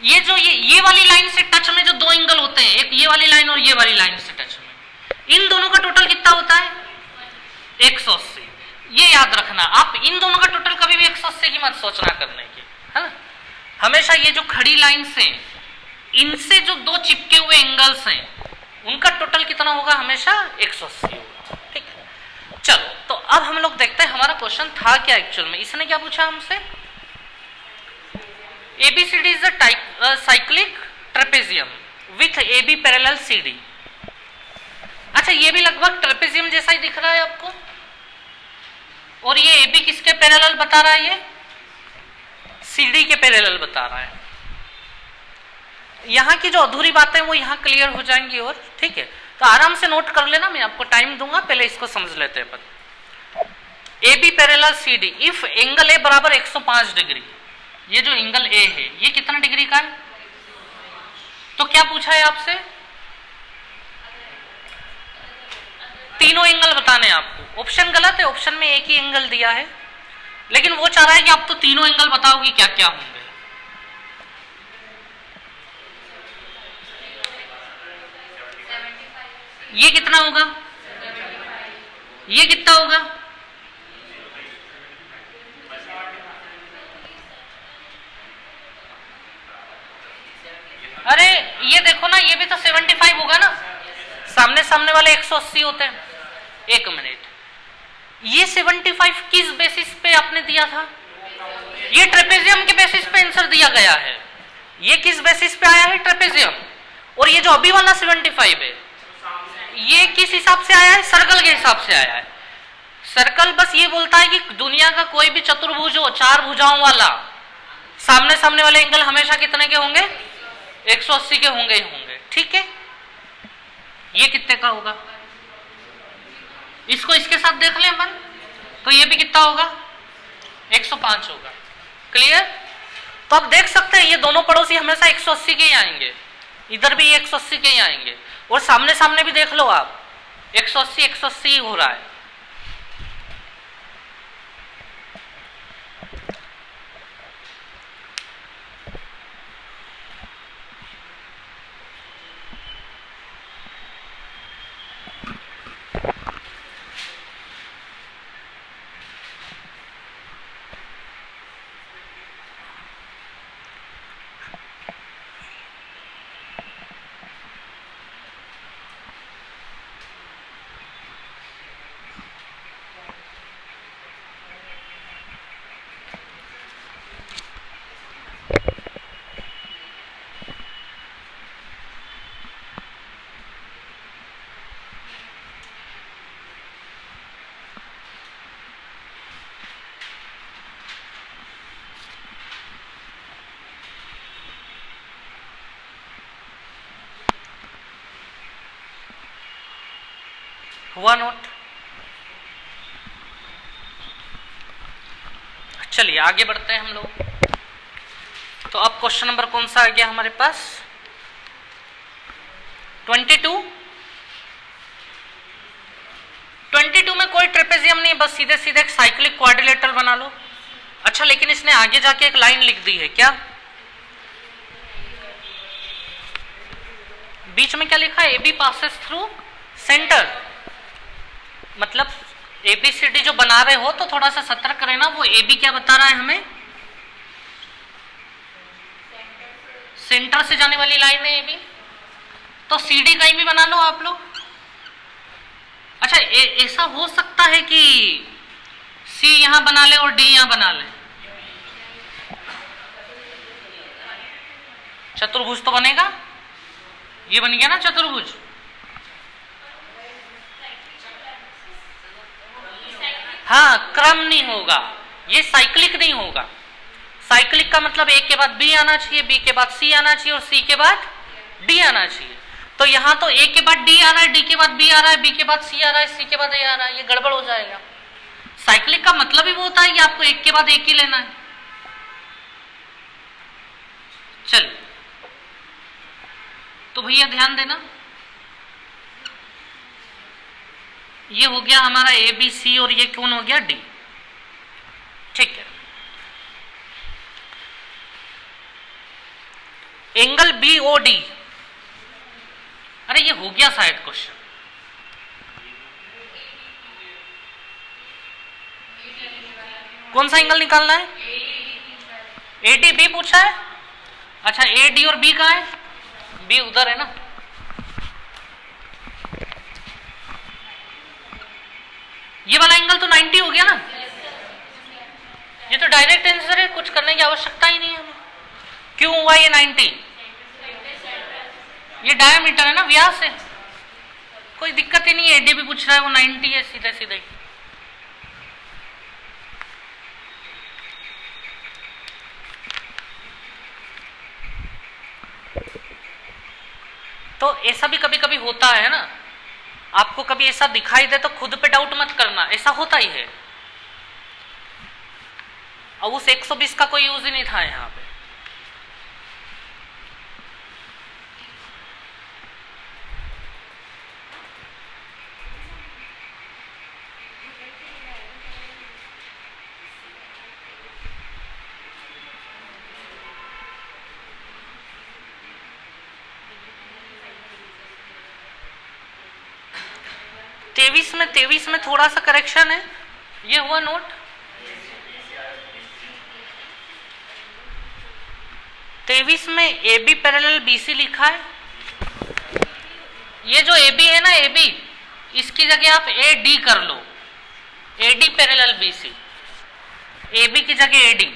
ये जो ये वाली लाइन से टच में जो दो एंगल होते हैं, एक ये वाली लाइन और ये वाली लाइन से टच में, इन दोनों का टोटल कितना होता है? 180। ये याद रखना, आप इन दोनों का टोटल कभी भी 180 की मत सोचना करने की, है ना। हमेशा ये जो खड़ी लाइन से इनसे जो दो चिपके हुए एंगल्स हैं उनका टोटल कितना होगा? हमेशा 180 होगा। ठीक है, चलो तो अब हम लोग देखते हैं हमारा क्वेश्चन था क्या एक्चुअल में। इसने क्या पूछा हमसे? ABCD is a cyclic trapezium with AB parallel CD। अच्छा, ये भी लगभग ट्रेपेजियम जैसा ही दिख रहा है आपको, और ये AB किसके पैरेलल बता रहा है? ये CD के पैरेलल बता रहा है। यहां की जो अधूरी बातें वो यहां क्लियर हो जाएंगी, और ठीक है, तो आराम से नोट कर लेना, मैं आपको टाइम दूंगा, पहले इसको समझ लेते हैं अपन। AB parallel CD if angle A बराबर 105 डिग्री, ये जो एंगल ए है ये कितना डिग्री का है? तो क्या पूछा है आपसे? तीनों एंगल बताने हैं आपको। ऑप्शन गलत है, ऑप्शन में एक ही एंगल दिया है, लेकिन वो चाह रहा है कि आप तो तीनों एंगल बताओगे क्या क्या होंगे। ये कितना होगा? ये कितना होगा? अरे ये देखो ना, ये भी तो 75 होगा ना, सामने सामने वाले 180 होते हैं। एक मिनट, ये 75 किस बेसिस पे आपने दिया था? ये ट्रेपेजियम के बेसिस पे आंसर दिया गया है। ये किस बेसिस पे आया है? ट्रेपेजियम। और ये जो अभी वाला 75 है ये किस हिसाब से आया है? सर्कल के हिसाब से आया है। सर्कल बस ये बोलता है कि दुनिया का कोई भी चतुर्भुज हो, 4 भुजाओं वाला, सामने सामने वाले एंगल हमेशा कितने के होंगे? 180 के होंगे ही होंगे। ठीक है, ये कितने का होगा? इसको इसके साथ देख लें अपन, तो ये भी कितना होगा? 105 होगा। क्लियर? तो आप देख सकते हैं ये दोनों पड़ोसी हमेशा 180 के ही आएंगे, इधर भी 180 के ही आएंगे, और सामने सामने भी देख लो आप 180 180 हो रहा है। हुआ नोट? चलिए आगे बढ़ते हैं हम लोग। तो अब क्वेश्चन नंबर कौन सा आ गया हमारे पास? 22। 22 में कोई ट्रेपेजियम नहीं, बस सीधे सीधे एक साइक्लिक क्वाड्रिलेटरल बना लो। अच्छा, लेकिन इसने आगे जाके एक लाइन लिख दी है। क्या? बीच में क्या लिखा है? AB passes through centre. मतलब ABCD जो बना रहे हो तो थोड़ा सा सतर्क रहना। वो AB क्या बता रहा है हमें? सेंटर से जाने वाली लाइन है AB। तो CD कहीं भी बना लो आप लोग। अच्छा, ऐसा हो सकता है कि C यहां बना ले और D यहां बना ले। चतुर्भुज तो बनेगा। ये बन गया ना चतुर्भुज। हाँ, क्रम नहीं होगा, ये साइक्लिक नहीं होगा। साइक्लिक का मतलब A के बाद B आना चाहिए, B के बाद C आना चाहिए और C के बाद D आना चाहिए। तो यहां तो A के बाद D आ रहा है, D के बाद B आ रहा है, B के बाद C आ रहा है, C के बाद A आ रहा है, ये गड़बड़ हो जाएगा। साइक्लिक का मतलब ही वो होता है कि आपको एक के बाद एक ही लेना है। चलिए, तो भैया ध्यान देना, ये हो गया हमारा ABC और ये कौन हो गया? D। ठीक है, एंगल BOD। अरे ये हो गया शायद क्वेश्चन। कौन सा एंगल निकालना है? ADB पूछा है। अच्छा, AD और B कहाँ है? B उधर है ना। ये वाला एंगल तो 90 हो गया ना। ये तो डायरेक्ट आंसर है, कुछ करने की आवश्यकता ही नहीं है हमें। क्यों हुआ ये 90? ये डायमीटर है ना, व्यास है, कोई दिक्कत ही नहीं है। AD भी पूछ रहा है, वो 90 है सीधे सीधे। तो ऐसा भी कभी कभी होता है ना, आपको कभी ऐसा दिखाई दे तो खुद पे डाउट मत करना, ऐसा होता ही है। अब उस 120 का कोई यूज ही नहीं था यहाँ पे। तेईस में थोड़ा सा करेक्शन है। ये हुआ नोट। 23 में AB पैरेलल BC लिखा है। ये जो AB है ना, AB इसकी जगह आप ए डी कर लो, A D parallel B C, A B की जगह ए डी।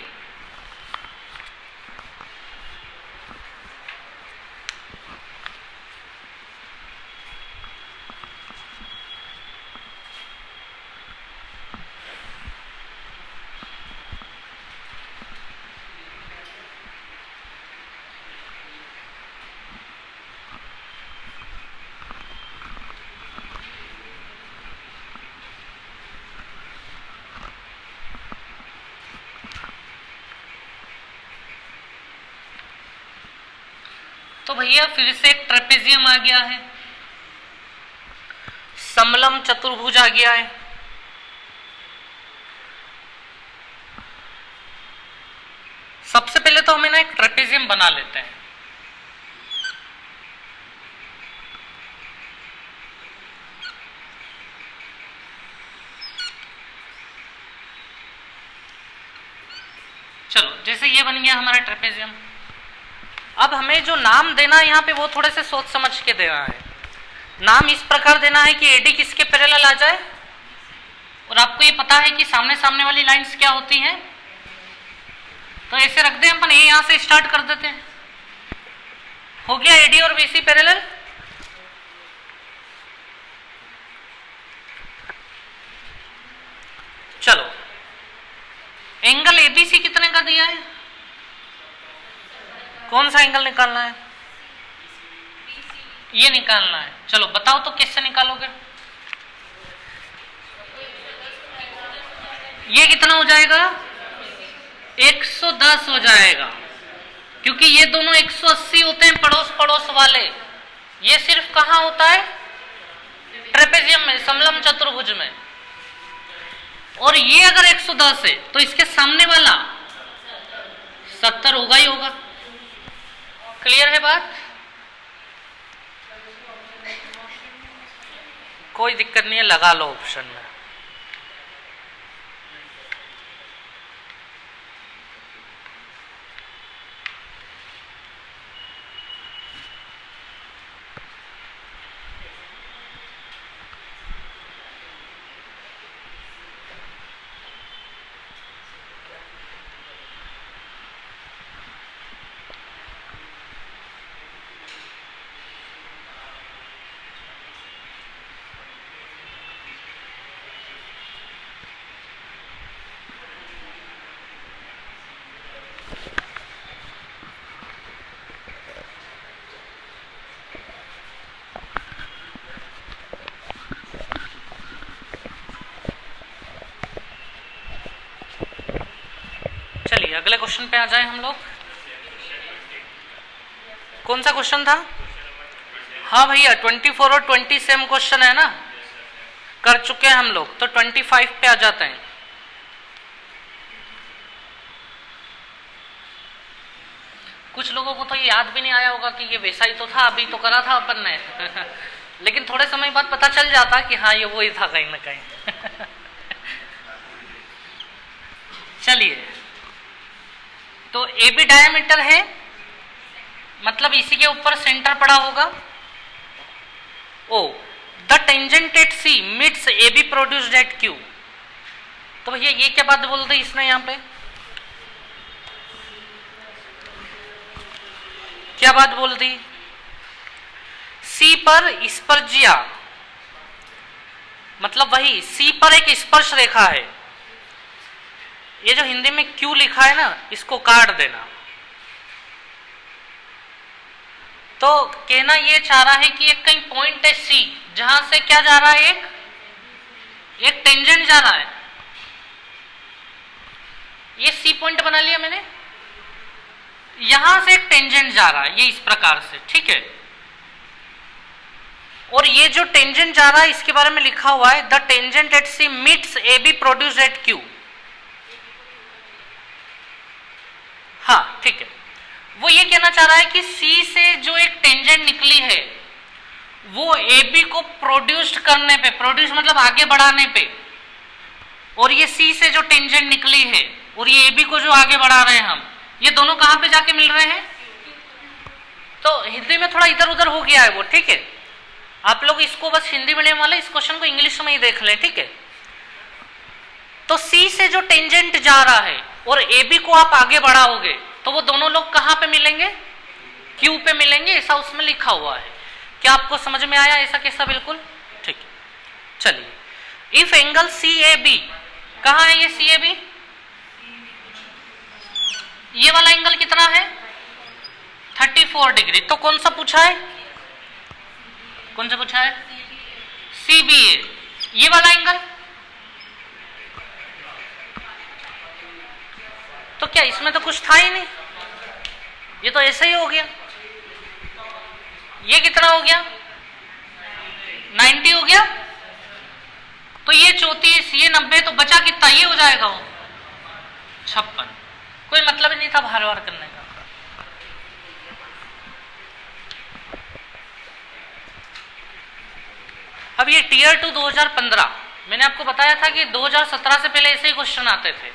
तो भैया फिर से एक ट्रेपेजियम आ गया है, समलम चतुर्भुज आ गया है। सबसे पहले तो हमें ना एक ट्रेपेजियम बना लेते हैं। चलो, जैसे ये बन गया हमारा ट्रेपेजियम। अब हमें जो नाम देना है यहाँ पे वो थोड़े से सोच समझ के देना है। नाम इस प्रकार देना है कि एडी किसके पैरेलल आ जाए, और आपको ये पता है कि सामने सामने वाली लाइंस क्या होती हैं, तो ऐसे रख दें अपन, ये यहां से स्टार्ट कर देते हैं। हो गया एडी और बीसी पैरेलल। चलो, एंगल एबीसी कितने का दिया है, कौन सा एंगल निकालना है, ये निकालना है। चलो बताओ तो कैसे निकालोगे। ये कितना हो जाएगा, 110 हो जाएगा, क्योंकि ये दोनों 180 होते हैं पड़ोस पड़ोस वाले। ये सिर्फ कहां होता है, ट्रेपेजियम में, समलम चतुर्भुज में। और ये अगर 110 है तो इसके सामने वाला 70 होगा ही होगा। क्लियर है बात, कोई दिक्कत नहीं है, लगा लो ऑप्शन में। चलिए अगले क्वेश्चन पे आ जाए हम लोग। कौन सा क्वेश्चन था, हाँ भैया 24 और 20 सेम क्वेश्चन है ना, कर चुके हैं हम लोग। तो 25 पे आ जाते हैं। कुछ लोगों को तो ये याद भी नहीं आया होगा कि ये वैसा ही तो था, अभी तो करा था अपन ने लेकिन थोड़े समय बाद पता चल जाता कि हाँ ये वही था कहीं ना कहीं चलिए, तो ए बी डायमीटर है, मतलब इसी के ऊपर सेंटर पड़ा होगा O. The tangent at C meets A B produced at Q. तो भैया ये क्या बात बोल दी इसने यहाँ पे, क्या बात बोल दी, सी पर स्पर्शिया, मतलब वही सी पर एक स्पर्श रेखा है। ये जो हिंदी में क्यू लिखा है ना, इसको काट देना। तो कहना ये चाह रहा है कि एक कहीं पॉइंट है सी, जहां से क्या जा रहा है, एक टेंजेंट जा रहा है। ये सी पॉइंट बना लिया मैंने, यहां से एक टेंजेंट जा रहा है, ये इस प्रकार से, ठीक है। और ये जो टेंजेंट जा रहा है इसके बारे में लिखा हुआ है, the tangent at C meets A B produced at Q. हाँ ठीक है, वो ये कहना चाह रहा है कि सी से जो एक टेंजेंट निकली है वो ए बी को प्रोड्यूस्ड करने पे, प्रोड्यूस मतलब आगे बढ़ाने पे, और ये सी से जो टेंजेंट निकली है और ये ए बी को जो आगे बढ़ा रहे हैं हम, ये दोनों कहां पे जाके मिल रहे हैं। तो हिंदी में थोड़ा इधर उधर हो गया है वो, ठीक है। आप लोग इसको बस हिंदी मीडियम वाले इस क्वेश्चन को इंग्लिश में ही देख लें, ठीक है। तो सी से जो टेंजेंट जा रहा है और ए बी को आप आगे बढ़ाओगे तो वो दोनों लोग कहां पे मिलेंगे, क्यू पे मिलेंगे, ऐसा उसमें लिखा हुआ है। क्या आपको समझ में आया ऐसा कैसा? बिल्कुल ठीक है। चलिए, if angle C A B, कहां है ये सी ए बी? ये वाला एंगल कितना है? 34 डिग्री। तो कौन सा पूछा है? कौन सा पूछा है? सी बी ए। ये वाला एंगल, तो क्या इसमें तो कुछ था ही नहीं, ये तो ऐसा ही हो गया। ये कितना हो गया? 90 हो गया। तो ये 34, ये 90, तो बचा कितना? ये हो जाएगा वो 56। कोई मतलब ही नहीं था बार बार करने का। अब ये टीयर 2 2015, मैंने आपको बताया था कि 2017 से पहले ऐसे ही क्वेश्चन आते थे।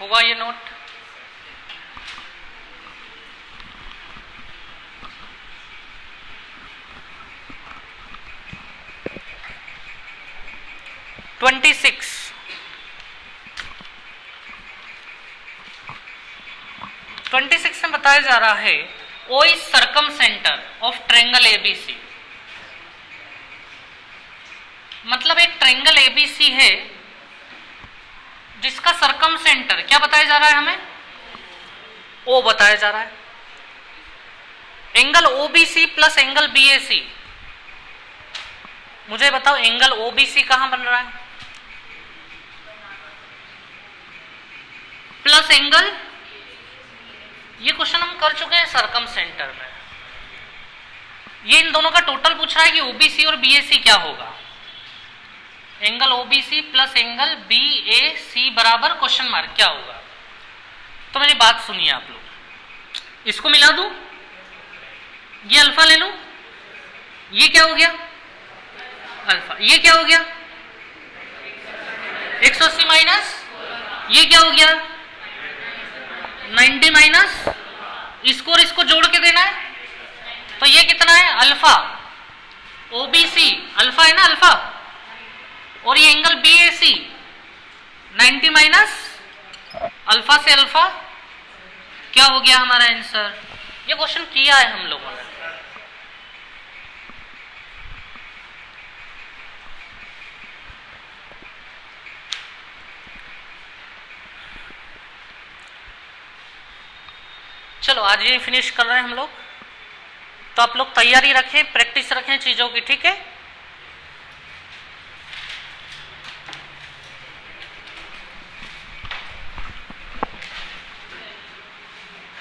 होगा ये नोट? ट्वेंटी सिक्स में बताया जा रहा है O is circumcentre of triangle ABC. मतलब एक ट्रायंगल एबीसी है जिसका सरकम सेंटर क्या बताया जा रहा है हमें? ओ बताया जा रहा है। Angle OBC plus angle BAC, मुझे बताओ एंगल ओबीसी कहां बन रहा है? प्लस एंगल, ये क्वेश्चन हम कर चुके हैं सरकम सेंटर में। ये इन दोनों का टोटल पूछ रहा है कि ओबीसी और बीएसी क्या होगा। Angle OBC plus angle BAC बराबर क्वेश्चन मार्क क्या होगा? तो मेरी बात सुनिए आप लोग, इसको मिला दूं, ये अल्फा ले लूं, ये क्या हो गया? अल्फा। ये क्या हो गया? 180 माइनस, ये क्या हो गया? 90 माइनस, इसको और इसको जोड़ के देना है। तो ये कितना है? अल्फा। ओबीसी अल्फा है ना, अल्फा, और ये एंगल बीएसी 90 माइनस अल्फा से अल्फा, क्या हो गया हमारा आंसर? ये क्वेश्चन किया है हम लोगों ने। चलो आज ये फिनिश कर रहे हैं हम लोग। तो आप लोग तैयारी रखें, प्रैक्टिस रखें चीजों की, ठीक है।